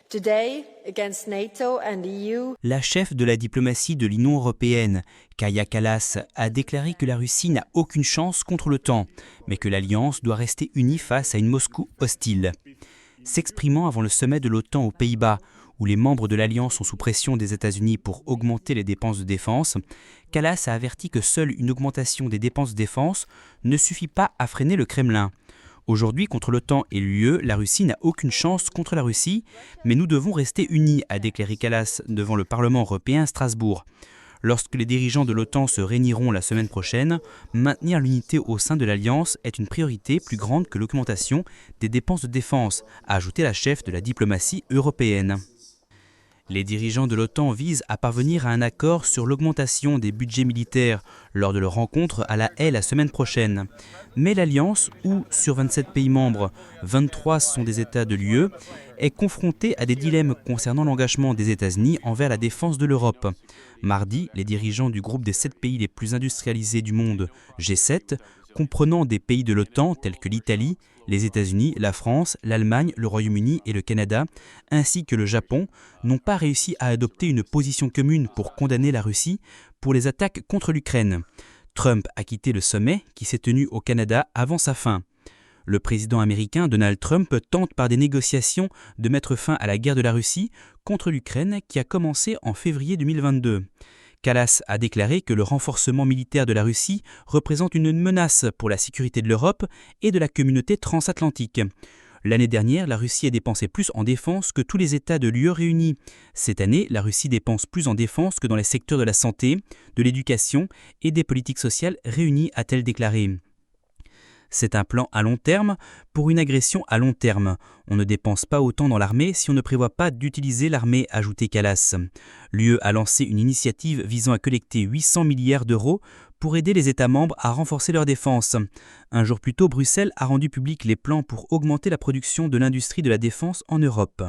Today, against NATO and the EU, La chef de la diplomatie de l'Union européenne, Kaja Kallas, a déclaré que la Russie n'a aucune chance contre l'OTAN, mais que l'Alliance doit rester unie face à une Moscou hostile. S'exprimant avant le sommet de l'OTAN aux Pays-Bas, où les membres de l'Alliance sont sous pression des États-Unis pour augmenter les dépenses de défense, Kallas a averti que seule une augmentation des dépenses de défense ne suffit pas à freiner le Kremlin. Aujourd'hui, contre l'OTAN et l'UE, la Russie n'a aucune chance contre la Russie, mais nous devons rester unis, a déclaré Kallas devant le Parlement européen à Strasbourg. Lorsque les dirigeants de l'OTAN se réuniront la semaine prochaine, maintenir l'unité au sein de l'Alliance est une priorité plus grande que l'augmentation des dépenses de défense, a ajouté la chef de la diplomatie européenne. Les dirigeants de l'OTAN visent à parvenir à un accord sur l'augmentation des budgets militaires lors de leur rencontre à La Haye la semaine prochaine. Mais l'Alliance, où sur 27 pays membres, 23 sont des États de l'UE, est confrontée à des dilemmes concernant l'engagement des États-Unis envers la défense de l'Europe. Mardi, les dirigeants du groupe des 7 pays les plus industrialisés du monde, G7, comprenant des pays de l'OTAN tels que l'Italie, les États-Unis, la France, l'Allemagne, le Royaume-Uni et le Canada, ainsi que le Japon, n'ont pas réussi à adopter une position commune pour condamner la Russie pour les attaques contre l'Ukraine. Trump a quitté le sommet qui s'est tenu au Canada avant sa fin. Le président américain Donald Trump tente par des négociations de mettre fin à la guerre de la Russie contre l'Ukraine qui a commencé en février 2022. Kallas a déclaré que le renforcement militaire de la Russie représente une menace pour la sécurité de l'Europe et de la communauté transatlantique. L'année dernière, la Russie a dépensé plus en défense que tous les États de l'UE réunis. Cette année, la Russie dépense plus en défense que dans les secteurs de la santé, de l'éducation et des politiques sociales réunies, a-t-elle déclaré. C'est un plan à long terme pour une agression à long terme. On ne dépense pas autant dans l'armée si on ne prévoit pas d'utiliser l'armée, a ajouté Kallas. L'UE a lancé une initiative visant à collecter 800 milliards d'euros pour aider les États membres à renforcer leur défense. Un jour plus tôt, Bruxelles a rendu public les plans pour augmenter la production de l'industrie de la défense en Europe.